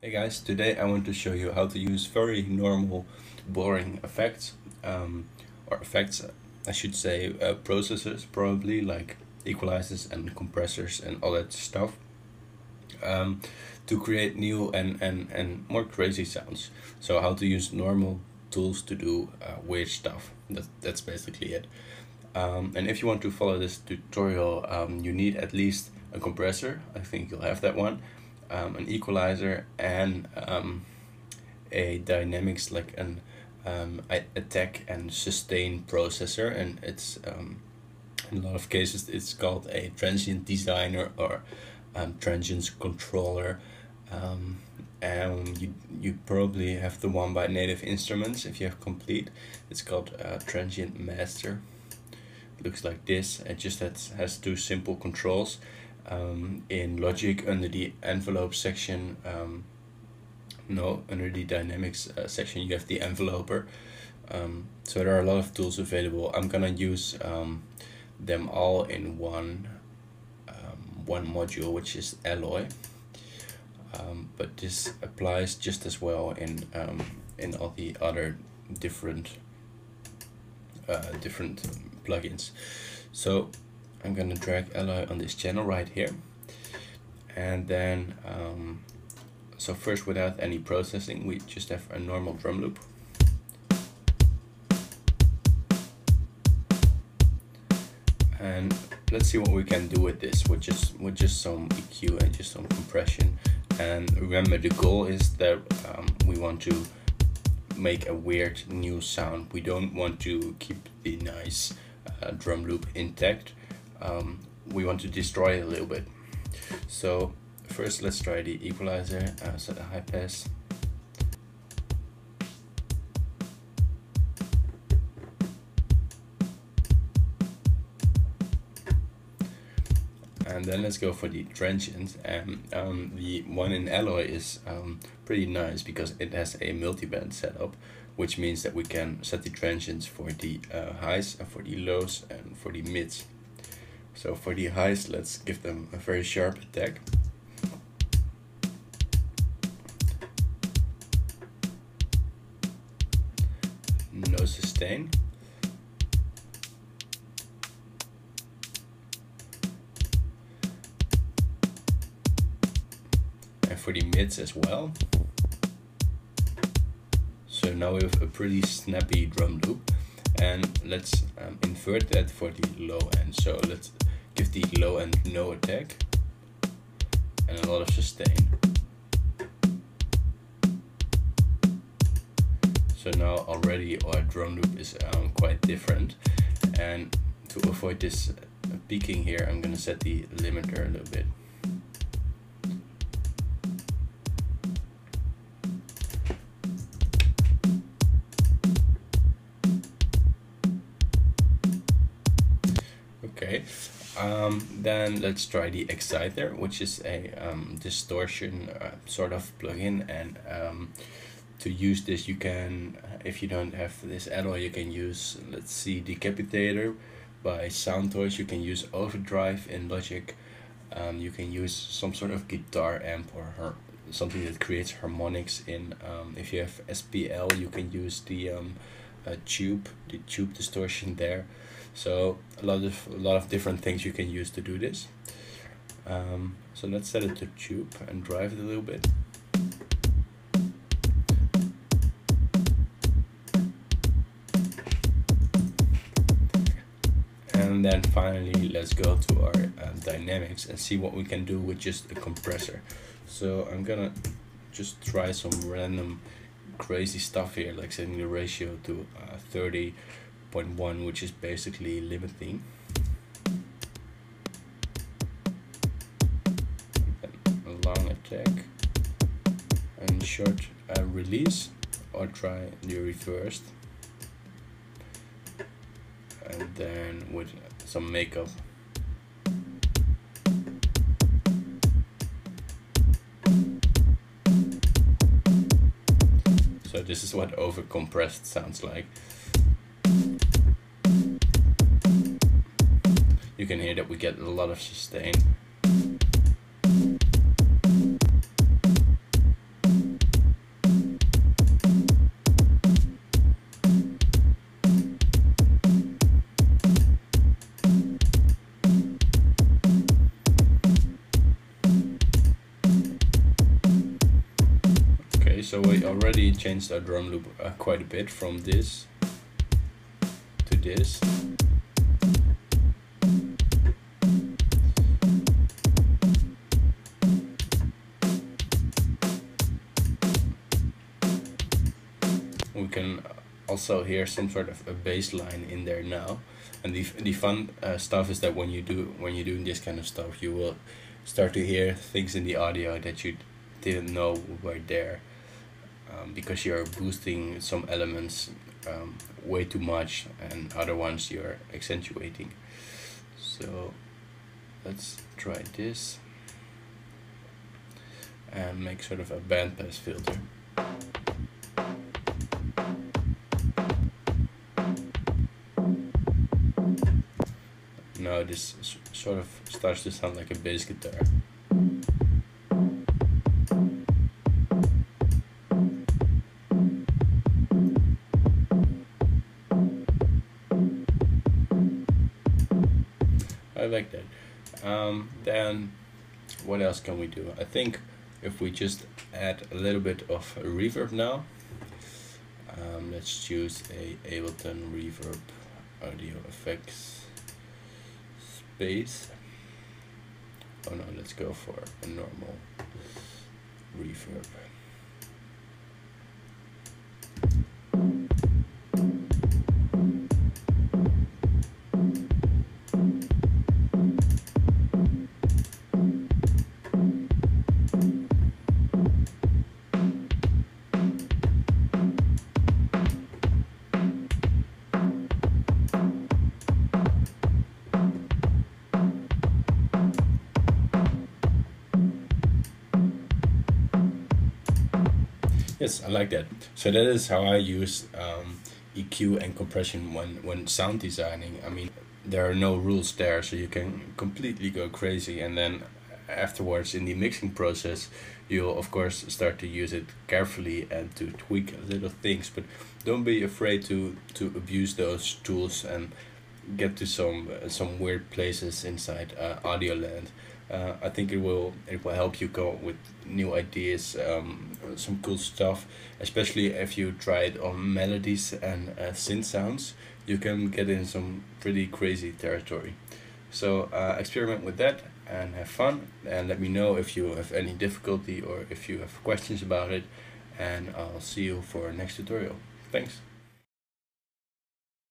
Hey guys, today I want to show you how to use very normal, boring effects, or effects, I should say, processors probably, like equalizers and compressors and all that stuff, to create new and more crazy sounds. So how to use normal tools to do weird stuff. That's basically it. And if you want to follow this tutorial, you need at least a compressor. I think you'll have that one. An equalizer and a dynamics, like an attack and sustain processor, and it's in a lot of cases it's called a transient designer or transients controller. And you probably have the one by Native Instruments. If you have complete, it's called transient master. It looks like this. It just has two simple controls. In Logic, under the envelope section, under the dynamics section, you have the enveloper. So there are a lot of tools available. I'm gonna use them all in one module, which is Alloy. But this applies just as well in all the other different plugins. So I'm gonna drag Alloy on this channel right here, and then so first, without any processing, we just have a normal drum loop. And let's see what we can do with this with just some EQ and just some compression. And remember, the goal is that we want to make a weird new sound. We don't want to keep the nice drum loop intact. We want to destroy it a little bit. So first, let's try the equalizer. Set a high pass. And then let's go for the transients. And the one in Alloy is pretty nice because it has a multiband setup, which means that we can set the transients for the highs, and for the lows, and for the mids. So for the highs, let's give them a very sharp attack. No sustain. And for the mids as well. So now we have a pretty snappy drum loop. And let's invert that for the low end. So let's give the low end no attack and a lot of sustain. So now already our drum loop is quite different. And to avoid this peaking here, I'm gonna set the limiter a little bit. Okay, then let's try the Exciter, which is a distortion sort of plugin. And to use this, you can, if you don't have this Alloy, you can use, let's see, Decapitator by Soundtoys. You can use Overdrive in Logic. You can use some sort of guitar amp or something that creates harmonics in. If you have SPL, you can use the tube distortion there. So a lot of different things you can use to do this. So let's set it to tube and drive it a little bit. And then finally, let's go to our dynamics and see what we can do with just a compressor. So I'm gonna just try some random crazy stuff here, like setting the ratio to 30.1, which is basically limiting. A long attack and short release, or try the reversed. And then with some makeup. So this is what overcompressed sounds like. You can hear that we get a lot of sustain. so we already changed our drum loop quite a bit from this to this. We can also hear some sort of a bass line in there now, and the fun stuff is that when you're doing this kind of stuff, you will start to hear things in the audio that you didn't know were there, because you're boosting some elements way too much, and other ones you're accentuating. So let's try this and make sort of a bandpass filter. Now this sort of starts to sound like a bass guitar. I like that. Then what else can we do? I think if we just add a little bit of reverb now. Let's choose a Ableton Reverb audio effects space. Oh no, let's go for a normal reverb. Yes, I like that. So that is how I use EQ and compression when sound designing. I mean, there are no rules there, so you can completely go crazy, and then afterwards in the mixing process, you'll of course start to use it carefully and to tweak little things, but don't be afraid to abuse those tools and get to some weird places inside audio land. I think it will help you go with new ideas, some cool stuff, especially if you try it on melodies and synth sounds. You can get in some pretty crazy territory. So experiment with that and have fun, and let me know if you have any difficulty or if you have questions about it, and I'll see you for next tutorial. Thanks.